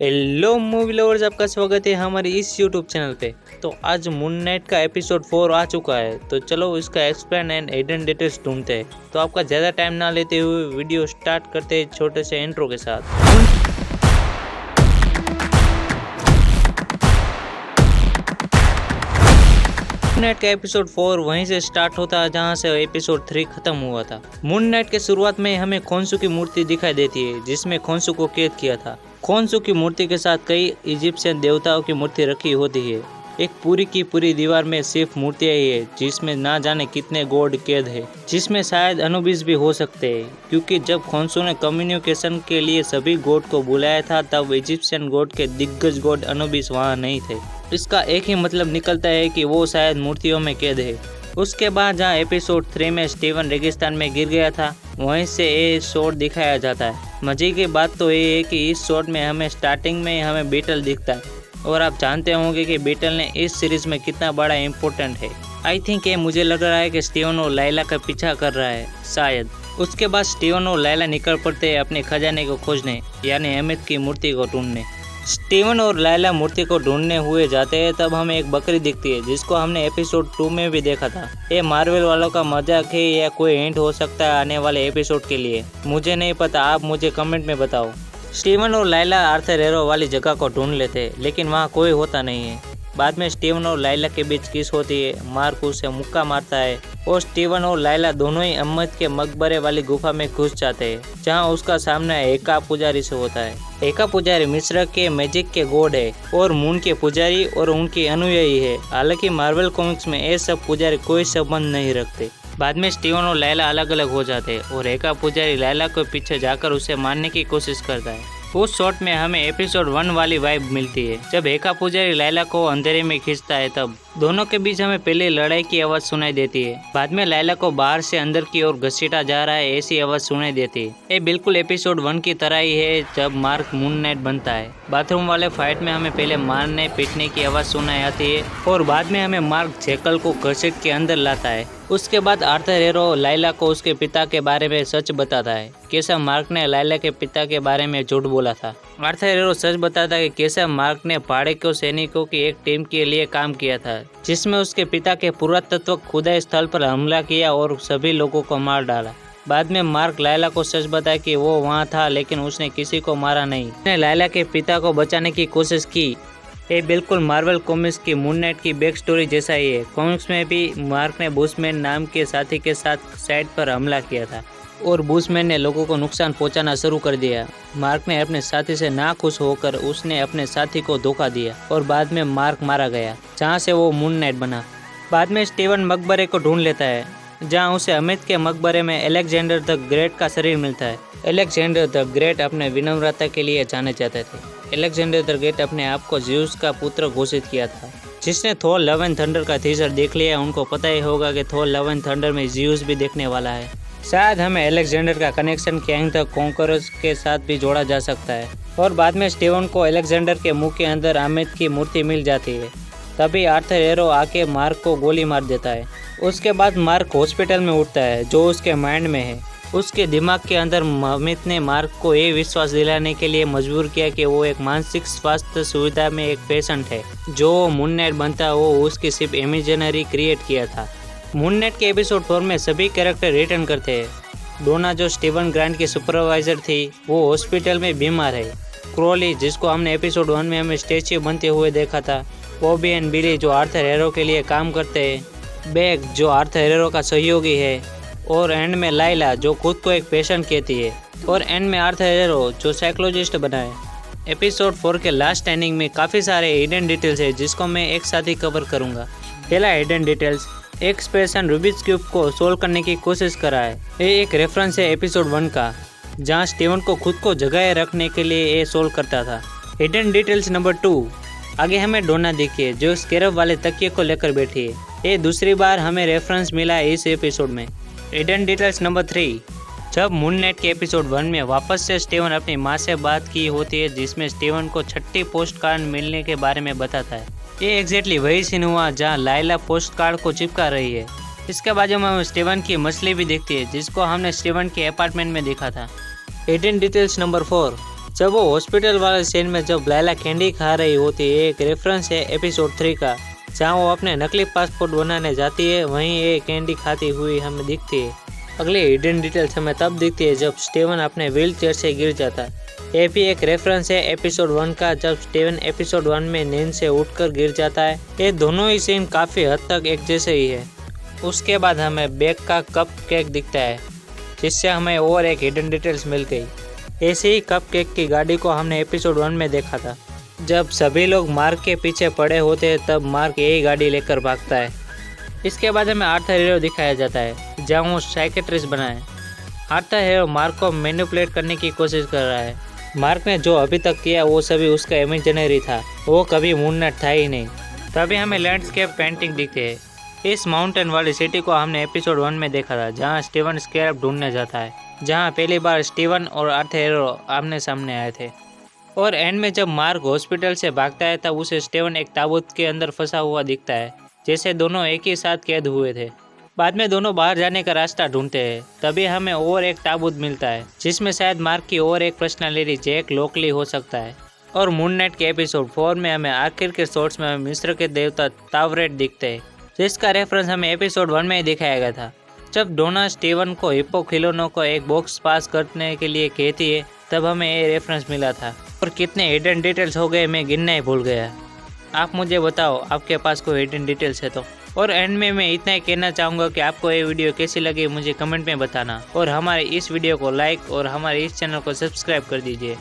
Hello movie lovers, आपका स्वागत है हमारे इस यूट्यूब चैनल पे। तो आज मून नाइट का एपिसोड 4 आ चुका है, तो चलो इसका एक्सप्लेन एंड हिडन डिटेल्स ढूंढते हैं। तो आपका ज़्यादा टाइम ना लेते हुए वीडियो स्टार्ट करते हैं छोटे से इंट्रो के साथ। मून नाइट का एपिसोड 4 वहीं से स्टार्ट होता है जहां से एपिसोड 3 खत्म हुआ था। मून नाइट के शुरुआत में हमें खोन्सू की मूर्ति दिखाई देती है, जिसमें खोन्सू को कैद किया था। खोन्सू की मूर्ति के साथ कई इजिप्शियन देवताओं की मूर्ति रखी होती है। एक पूरी की पूरी दीवार में सिर्फ मूर्तियां ही है, जिसमें ना जाने कितने गॉड कैद है, जिसमें शायद अनुबिस भी हो सकते हैं, क्योंकि जब खोन्सू ने कम्युनिकेशन के लिए सभी गॉड को बुलाया था तब इजिप्शियन गॉड के दिग्गज गॉड अनुबिस वहां नहीं थे। इसका एक ही मतलब निकलता है कि वो शायद मूर्तियों में कैद है। उसके बाद जहाँ एपिसोड 3 में स्टीवन रेगिस्तान में गिर गया था, वहीं से ये शॉट दिखाया जाता है। मजे की बात तो ये है कि इस शॉट में हमें स्टार्टिंग में हमें बीटल दिखता है, और आप जानते होंगे कि बीटल ने इस सीरीज में कितना बड़ा इम्पोर्टेंट है। आई थिंक ये मुझे लग रहा है कि स्टीवन और लाइला का पीछा कर रहा है शायद। उसके बाद स्टीवन और लाइला निकल पड़ते हैं अपने खजाने को खोजने, यानी अमित की मूर्ति को ढूंढने। स्टीवन और लाइला मूर्ति को ढूंढने हुए जाते हैं, तब हमें एक बकरी दिखती है, जिसको हमने एपिसोड 2 में भी देखा था। ये मार्वल वालों का मजाक है या कोई हिंट हो सकता है आने वाले एपिसोड के लिए, मुझे नहीं पता, आप मुझे कमेंट में बताओ। स्टीवन और लाइला आर्थर एरो वाली जगह को ढूंढ लेते हैं, लेकिन वहाँ कोई होता नहीं है। बाद में स्टीवन और लाइला के बीच किस होती है, मार्क उसे मुक्का मारता है और स्टीवन और लाइला दोनों ही अहमद के मकबरे वाली गुफा में घुस जाते हैं, जहाँ उसका सामना एका पुजारी से होता है। एका पुजारी मिस्र के मैजिक के गॉड है और मून के पुजारी और उनके अनुयायी है। हालांकि मार्वल कॉमिक्स में ये सब पुजारी कोई संबंध नहीं रखते। बाद में स्टीवन और लाइला अलग अलग हो जाते हैं और एका पुजारी लाइला को पीछे जाकर उसे मारने की कोशिश करता है। उस शॉट में हमें एपिसोड 1 वाली वाइब मिलती है, जब एका पुजारी लाइला को अंधेरे में खींचता है। तब दोनों के बीच हमें पहले लड़ाई की आवाज सुनाई देती है, बाद में लाइला को बाहर से अंदर की ओर घसीटा जा रहा है ऐसी आवाज सुनाई देती है। ये बिल्कुल एपिसोड 1 की तरह ही है, जब मार्क मून नाइट बनता है। बाथरूम वाले फाइट में हमें पहले मारने पीटने की आवाज सुनाई आती है और बाद में हमें मार्क जैकल को घसीट के अंदर लाता है। उसके बाद आर्थर एरो लाइला को उसके पिता के बारे में सच बताता है, कैसा मार्क ने लाइला के पिता के बारे में झूठ बोला था। आर्थर एरो सच बताता है कि कैसा मार्क ने पहाड़ी के सैनिकों की एक टीम के लिए काम किया था, जिसमें उसके पिता के पुरातत्व खुदाई स्थल पर हमला किया और सभी लोगों को मार डाला। बाद में मार्क लाइला को सच बताया कि वो वहाँ था, लेकिन उसने किसी को मारा नहीं, उसने लाइला के पिता को बचाने की कोशिश की। ये बिल्कुल मार्वल कॉमिक्स की मून नाइट की बैक स्टोरी जैसा ही है। कॉमिक्स में भी मार्क ने बुशमैन नाम के साथी के साथ साइड पर हमला किया था और बुशमैन ने लोगों को नुकसान पहुंचाना शुरू कर दिया। मार्क ने अपने साथी से नाखुश होकर उसने अपने साथी को धोखा दिया और बाद में मार्क मारा गया, जहां से वो मून नाइट बना। बाद में स्टीवन मकबरे को ढूंढ लेता है, जहां उसे अमित के मकबरे में अलेक्जेंडर द ग्रेट का शरीर मिलता है। अलेक्जेंडर द ग्रेट अपने विनम्रता के लिए जाने जाते थे। अलेक्जेंडर द ग्रेट अपने आप को ज़्यूस का पुत्र घोषित किया था। जिसने थोर लव एंड थंडर का टीजर देख लिया, उनको पता ही होगा कि थोर लव एंड थंडर में ज़्यूस भी देखने वाला है। शायद हमें अलेक्जेंडर का कनेक्शन कैंग द कॉन्करर्स के साथ भी जोड़ा जा सकता है। और बाद में स्टीवन को अलेक्जेंडर के मुंह के अंदर आमिद की मूर्ति मिल जाती है। तभी आर्थर एरो आके मार्क को गोली मार देता है। उसके बाद मार्क हॉस्पिटल में उठता है, जो उसके माइंड में है। उसके दिमाग के अंदर अमित ने मार्क को ये विश्वास दिलाने के लिए मजबूर किया कि वो एक मानसिक स्वास्थ्य सुविधा में एक पेशेंट है। जो मून नाइट बनता वो उसकी सिर्फ इमेजिनरी क्रिएट किया था। मून नाइट के एपिसोड 4 में सभी कैरेक्टर रिटर्न करते हैं। डोना जो स्टीवन ग्रांट की सुपरवाइजर थी, वो हॉस्पिटल में बीमार है। क्रोली जिसको हमने एपिसोड 1 में हमें स्टैच्यू बनते हुए देखा था। बॉबी एंड बिली जो आर्थर एरो के लिए काम करते हैं। बैग जो आर्थर एरो का सहयोगी है। और एंड में लाइला जो खुद को एक पेशेंट कहती है। और एंड में आर्थर एरो जो साइकोलॉजिस्ट बना है। एपिसोड 4 के लास्ट एंडिंग में काफ़ी सारे हिडन डिटेल्स है, जिसको मैं एक साथ ही कवर करूँगा। पहला हिडन डिटेल्स, एक पर्सन रूबिक्स क्यूब को सोल्व करने की कोशिश कर रहा है। ये एक रेफरेंस है एपिसोड 1 का, जहाँ स्टीवन को खुद को जगाए रखने के लिए ये सोल्व करता था। हिडन डिटेल्स नंबर 2, आगे हमें डोना दिखी है, जो स्केरब वाले तकिए को लेकर बैठी है। ये दूसरी बार हमें रेफरेंस मिला है इस एपिसोड में। हिडन डिटेल्स नंबर 3, जब मून नाइट के एपिसोड 1 में वापस से स्टीवन अपनी माँ से बात की होती है, जिसमें स्टीवन को 6ठी पोस्ट कार्ड मिलने के बारे में बताता है। ये एग्जैक्टली वही सीन हुआ जहाँ लाइला पोस्ट कार्ड को चिपका रही है। इसके बाजू में स्टीवन की मछली भी दिखती है, जिसको हमने स्टीवन के अपार्टमेंट में देखा था। हिडन डिटेल्स नंबर 4, जब वो हॉस्पिटल वाले सीन में जब लैला कैंडी खा रही होती है, एक रेफरेंस है एपिसोड 3 का, जहाँ वो अपने नकली पासपोर्ट बनाने जाती है, वहीं ये कैंडी खाती हुई हमें दिखती है। अगली हिडन डिटेल्स हमें तब दिखती है जब स्टीवन अपने व्हील चेयर से गिर जाता है। ये भी एक रेफरेंस है एपिसोड 1 का, जब स्टीवन एपिसोड 1 में नींद से उठकर गिर जाता है। ये दोनों ही सीन काफ़ी हद तक एक जैसे ही है। उसके बाद हमें बेक का कप केक दिखता है, जिससे हमें और एक हिडन डिटेल्स मिल गई। ऐसे ही कप केक की गाड़ी को हमने एपिसोड 1 में देखा था। जब सभी लोग मार्क के पीछे पड़े होते हैं, तब मार्क यही गाड़ी लेकर भागता है। इसके बाद हमें आर्थर हीरो दिखाया जाता है, जहाँ वो साइकेट्रिस्ट बना है। आर्थर हीरो मार्क को मैनिपुलेट करने की कोशिश कर रहा है। मार्क ने जो अभी तक किया वो सभी उसका इमेजिनरी था, वो कभी मून नाइट था ही नहीं। तभी हमें लैंडस्केप पेंटिंग दिखते हैं। इस माउंटेन वाली सिटी को हमने एपिसोड 1 में देखा था, जहाँ स्टीवन स्कैरब ढूंढने जाता है, जहाँ पहली बार स्टीवन और आर्थर हीरो आमने सामने आए थे। और एंड में जब मार्क हॉस्पिटल से भागता है, तब उसे स्टीवन एक ताबूत के अंदर फंसा हुआ दिखता है, जैसे दोनों एक ही साथ कैद हुए थे। बाद में दोनों बाहर जाने का रास्ता ढूंढते हैं। तभी हमें और एक ताबूत मिलता है, जिसमें शायद मार्क की और एक पर्सनालिटी जैक लॉकली हो सकता है। और मून नाइट के एपिसोड 4 में हमें आखिर के शॉट्स में मिस्र के देवता तावरेट दिखते हैं, जिसका रेफरेंस हमें एपिसोड 1 में ही दिखाया गया था। जब डोना स्टीवन को हिप्पो खिलौनों को एक बॉक्स पास करने के लिए कहती है, तब हमें ये रेफरेंस मिला था। और कितने हिडन डिटेल्स हो गए, मैं गिनना ही भूल गया। आप मुझे बताओ, आपके पास कोई हिडन डिटेल्स है तो। और एंड में मैं इतना ही कहना चाहूँगा कि आपको ये वीडियो कैसी लगी मुझे कमेंट में बताना, और हमारे इस वीडियो को लाइक और हमारे इस चैनल को सब्सक्राइब कर दीजिए।